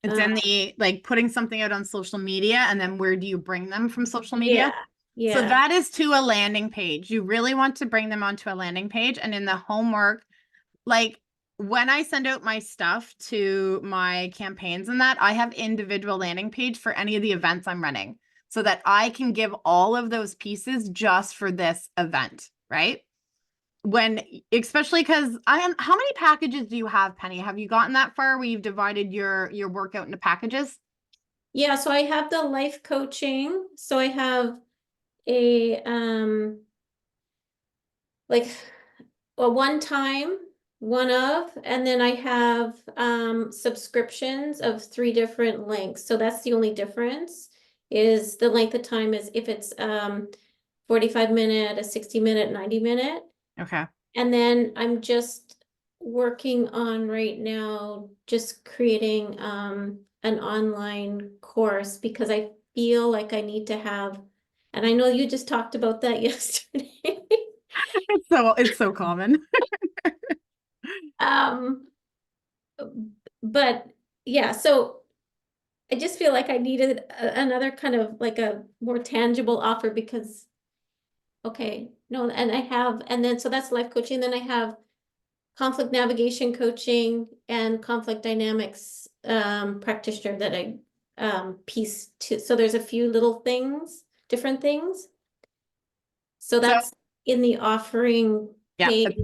It's in the like putting something out on social media and then where do you bring them from social media? Yeah. So that is to a landing page. You really want to bring them onto a landing page, and in the homework, like when I send out my stuff to my campaigns and that, I have individual landing page for any of the events I'm running so that I can give all of those pieces just for this event, right? Especially because how many packages do you have, Penny? Have you gotten that far where you've divided your workout into packages? Yeah, so I have the life coaching. So I have a like a one time, and then I have subscriptions of 3 different lengths. So that's the only difference, is the length of time is if it's 45-minute, a 60-minute, 90-minute. Okay. And then I'm just working on right now, just creating an online course because I feel like I need to have, and I know you just talked about that yesterday. It's so common. But yeah, so I just feel like I needed another kind of like a more tangible offer because, okay, no, and then so that's life coaching. Then I have conflict navigation coaching and conflict dynamics practitioner that I piece to. So there's a few little things, different things. So that's in the offering page.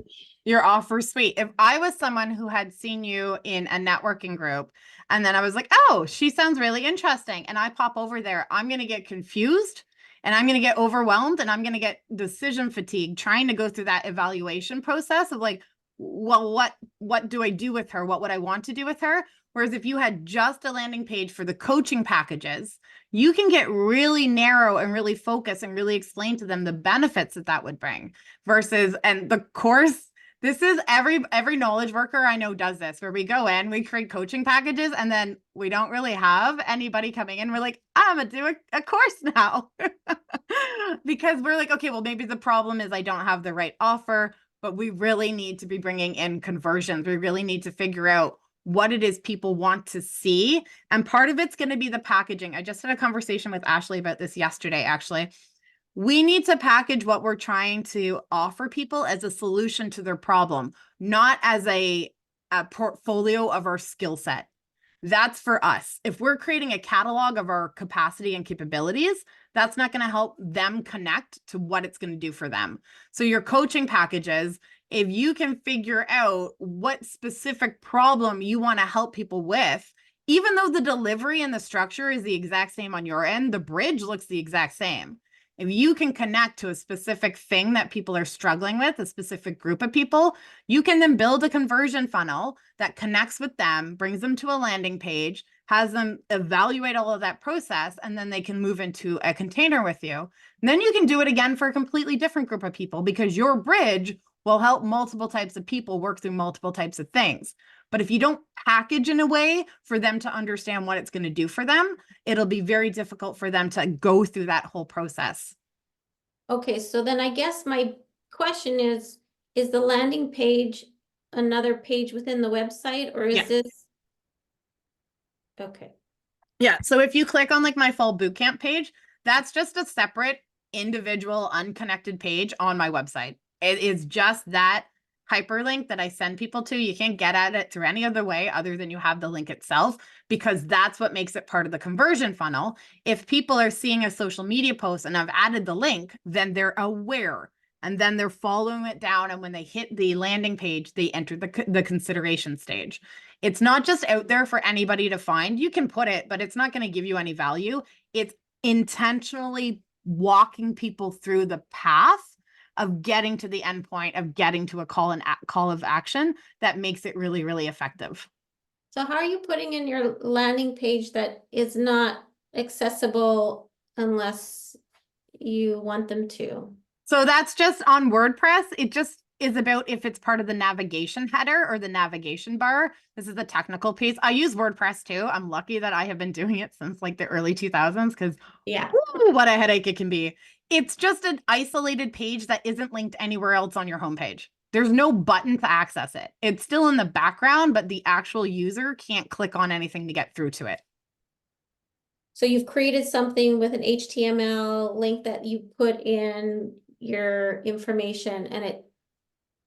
Your offer suite. If I was someone who had seen you in a networking group and then I was like, oh, she sounds really interesting, and I pop over there, I'm going to get confused and I'm going to get overwhelmed and I'm going to get decision fatigue trying to go through that evaluation process of like, well, what do I do with her? What would I want to do with her? Whereas if you had just a landing page for the coaching packages, you can get really narrow and really focus and really explain to them the benefits that would bring versus, and the course, This is every knowledge worker I know does this, where we go in, we create coaching packages, and then we don't really have anybody coming in. We're like, I'm gonna do a course now. Because we're like, okay, well, maybe the problem is I don't have the right offer, but we really need to be bringing in conversions. We really need to figure out what it is people want to see. And part of it's going to be the packaging. I just had a conversation with Ashley about this yesterday, actually. We need to package what we're trying to offer people as a solution to their problem, not as a portfolio of our skill set. That's for us. If we're creating a catalog of our capacity and capabilities, that's not going to help them connect to what it's going to do for them. So your coaching packages, if you can figure out what specific problem you want to help people with, even though the delivery and the structure is the exact same on your end, the bridge looks the exact same. If you can connect to a specific thing that people are struggling with, a specific group of people, you can then build a conversion funnel that connects with them, brings them to a landing page, has them evaluate all of that process, and then they can move into a container with you. And then you can do it again for a completely different group of people, because your bridge will help multiple types of people work through multiple types of things. But if you don't package in a way for them to understand what it's going to do for them, it'll be very difficult for them to go through that whole process. Okay, so then I guess my question is the landing page another page within the website, or is Yes. this? Okay. Yeah, so if you click on like my fall bootcamp page, that's just a separate individual unconnected page on my website. It is just that hyperlink that I send people to. You can't get at it through any other way other than you have the link itself, because that's what makes it part of the conversion funnel. If people are seeing a social media post and I've added the link, then they're aware, and then they're following it down. And when they hit the landing page, they enter the consideration stage. It's not just out there for anybody to find. You can put it, but it's not going to give you any value. It's intentionally walking people through the path of getting to the end point, of getting to a call of action that makes it really, really effective. So how are you putting in your landing page that is not accessible unless you want them to? So that's just on WordPress. It just is about if it's part of the navigation header or the navigation bar. This is the technical piece. I use WordPress too. I'm lucky that I have been doing it since like the early 2000s, because Yeah. what a headache it can be. It's just an isolated page that isn't linked anywhere else on your homepage. There's no button to access it. It's still in the background, but the actual user can't click on anything to get through to it. So you've created something with an HTML link that you put in your information and it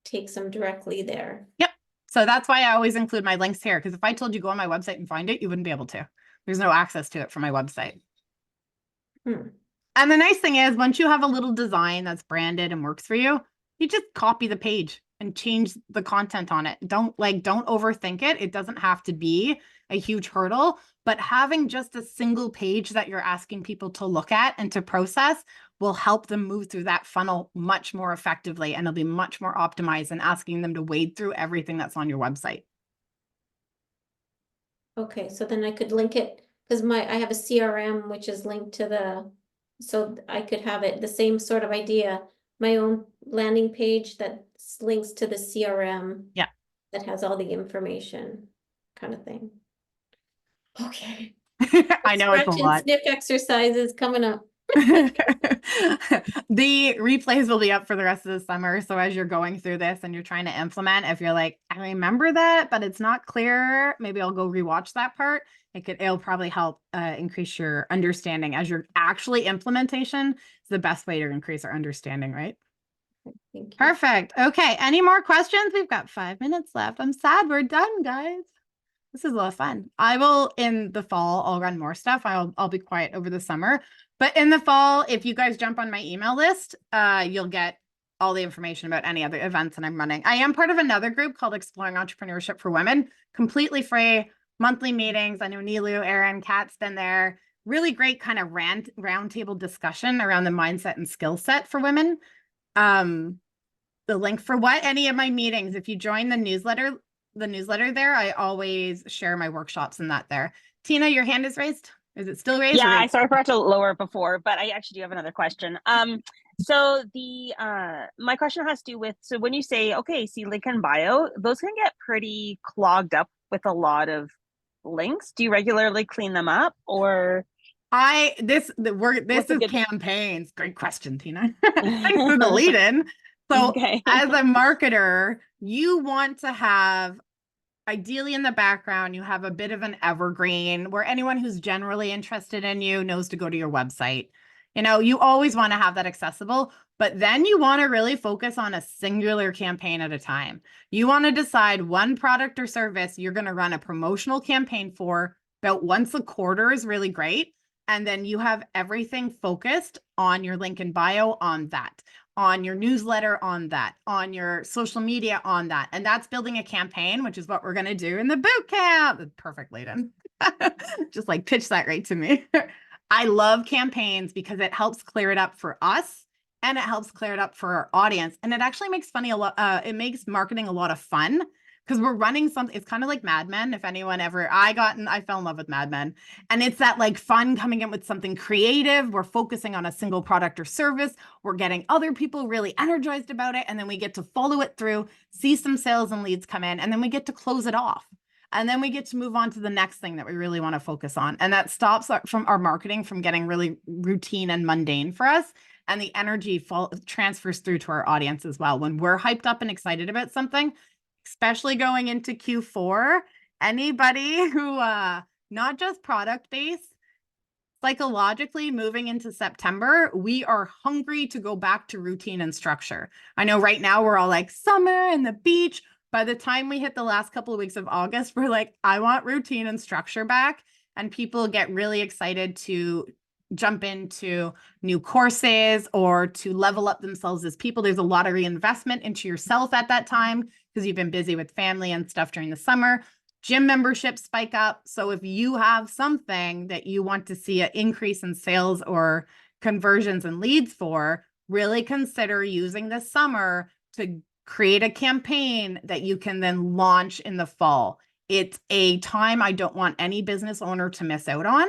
takes them directly there. Yep. So that's why I always include my links here, because if I told you go on my website and find it, you wouldn't be able to. There's no access to it from my website. And the nice thing is, once you have a little design that's branded and works for you, you just copy the page and change the content on it. Don't overthink it. It doesn't have to be a huge hurdle, but having just a single page that you're asking people to look at and to process will help them move through that funnel much more effectively, and it'll be much more optimized than asking them to wade through everything that's on your website. Okay, so then I could link it, because I have a CRM which is linked to the, so I could have it the same sort of idea, my own landing page that links to the CRM. Yeah. That has all the information, kind of thing. Okay. I know it's a Stretch and lot. sniff exercises coming up. The replays will be up for the rest of the summer. So as you're going through this and you're trying to implement, if you're like, I remember that, but it's not clear, maybe I'll go rewatch that part. It'll probably help increase your understanding as your actually implementation is the best way to increase our understanding, right? Thank you. Perfect. Okay. Any more questions? We've got 5 minutes left. I'm sad we're done, guys. This is a lot of fun. I will, in the fall, I'll run more stuff. I'll be quiet over the summer. But in the fall, if you guys jump on my email list, you'll get all the information about any other events that I'm running. I am part of another group called Exploring Entrepreneurship for Women, completely free, monthly meetings. I know Nilu, Erin, Kat's been there. Really great kind of roundtable discussion around the mindset and skill set for women. The link for any of my meetings, if you join the newsletter there, I always share my workshops in that there. Tina, your hand is raised. Is it still raised? Yeah, I forgot to lower it before, but I actually do have another question. So the my question has to do with, so when you say, okay, see link in bio, those can get pretty clogged up with a lot of links. Do you regularly clean them up, or This what's a is good campaigns. Great question, Tina. Thanks for the lead in. So Okay. as a marketer, you want to have, ideally in the background, you have a bit of an evergreen where anyone who's generally interested in you knows to go to your website. You know, you always want to have that accessible, but then you want to really focus on a singular campaign at a time. You want to decide one product or service you're going to run a promotional campaign for about once a quarter is really great. And then you have everything focused on your link in bio on that, on your newsletter on that, on your social media on that. And that's building a campaign, which is what we're going to do in the boot camp. Perfect, Layden. Just like pitch that right to me. I love campaigns because it helps clear it up for us and it helps clear it up for our audience. And it actually makes it makes marketing a lot of fun because we're running something. It's kind of like Mad Men. If anyone ever, I fell in love with Mad Men, and it's that like fun coming in with something creative. We're focusing on a single product or service. We're getting other people really energized about it. And then we get to follow it through, see some sales and leads come in, and then we get to close it off. And then we get to move on to the next thing that we really want to focus on. And that stops from our marketing from getting really routine and mundane for us. And the energy transfers through to our audience as well. When we're hyped up and excited about something, especially going into Q4, anybody who, not just product based, psychologically moving into September, we are hungry to go back to routine and structure. I know right now we're all like summer and the beach. By the time we hit the last couple of weeks of August, we're like, I want routine and structure back. And people get really excited to jump into new courses or to level up themselves as people. There's a lot of reinvestment into yourself at that time because you've been busy with family and stuff during the summer. Gym memberships spike up. So if you have something that you want to see an increase in sales or conversions and leads for, really consider using the summer to create a campaign that you can then launch in the fall. It's a time I don't want any business owner to miss out on.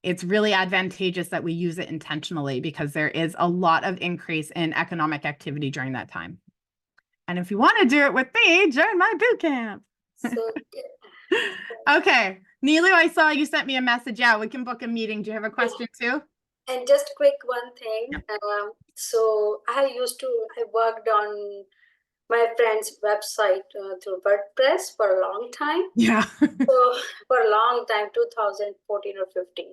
It's really advantageous that we use it intentionally because there is a lot of increase in economic activity during that time. And if you want to do it with me, join my boot camp. So Okay. Nilu, I saw you sent me a message. Yeah, we can book a meeting. Do you have a question too? and just quick one thing. So I worked on my friend's website through WordPress for a long time. Yeah. So for a long time, 2014 or 15,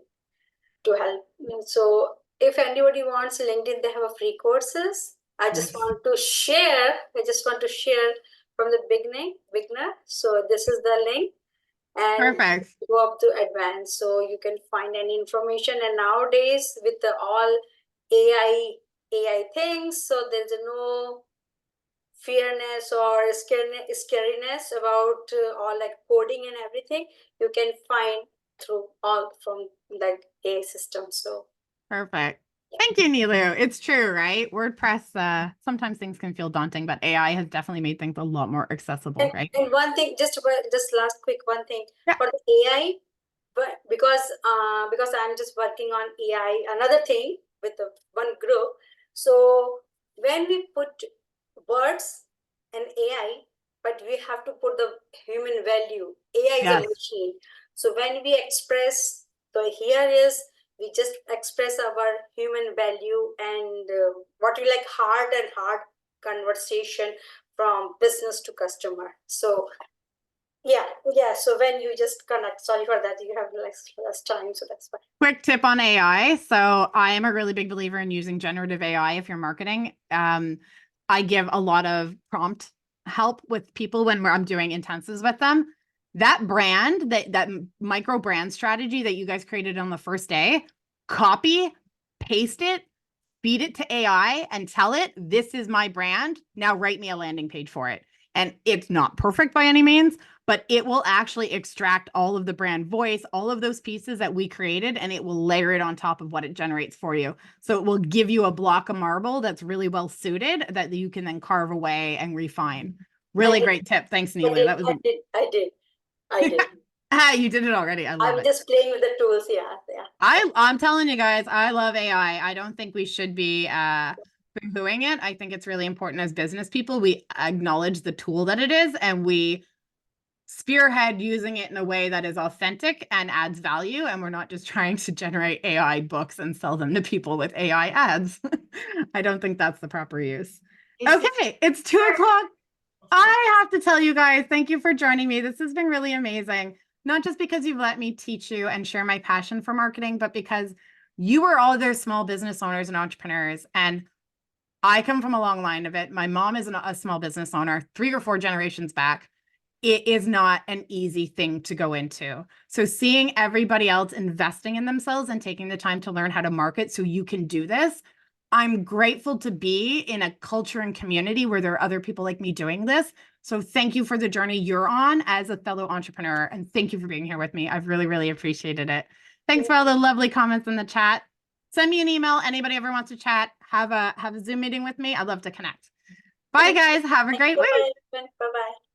to help. So if anybody wants LinkedIn, they have a free courses. I just want to share from the beginner. So this is the link. And Perfect. go up to advanced, so you can find any information. And nowadays with the all AI things, so there's no fearness or scariness about all like coding and everything. You can find through all from like AI system. So Perfect. Thank you, Nilu. It's true, right? WordPress, sometimes things can feel daunting, but AI has definitely made things a lot more accessible, right? and one thing, just last quick one thing. Yeah. For the AI, but because I'm just working on AI, another thing with the one group. So when we put words and AI, but we have to put the human value. AI is a Yes. machine. So when we express, so here is, we just express our human value and what we like, hard conversation from business to customer. So yeah. So when you just connect, sorry for that, you have less time, so that's fine. Quick tip on AI. So I am a really big believer in using generative AI if you're marketing. I give a lot of prompt help with people when I'm doing intensives with them. That brand, that micro brand strategy that you guys created on the first day, copy, paste it, feed it to AI and tell it, this is my brand. Now write me a landing page for it. And it's not perfect by any means, but it will actually extract all of the brand voice, all of those pieces that we created, and it will layer it on top of what it generates for you. So it will give you a block of marble that's really well suited that you can then carve away and refine. Really great tip. Thanks, Nilu. That was I did. You did it already. I love I'm it. just playing with the tools. Yeah. I'm telling you guys, I love AI. I don't think we should be boohooing it. I think it's really important as business people, we acknowledge the tool that it is and we spearhead using it in a way that is authentic and adds value. And we're not just trying to generate AI books and sell them to people with AI ads. I don't think that's the proper use. Okay, it's 2:00. I have to tell you guys, thank you for joining me. This has been really amazing. Not just because you've let me teach you and share my passion for marketing, but because you are all their small business owners and entrepreneurs. And I come from a long line of it. My mom is a small business owner, 3 or 4 generations back. It is not an easy thing to go into. So seeing everybody else investing in themselves and taking the time to learn how to market so you can do this, I'm grateful to be in a culture and community where there are other people like me doing this. So thank you for the journey you're on as a fellow entrepreneur. And thank you for being here with me. I've really, really appreciated it. Thanks for all the lovely comments in the chat. Send me an email. Anybody ever wants to chat, have a Zoom meeting with me. I'd love to connect. Bye, guys. Have a great week. Bye-bye.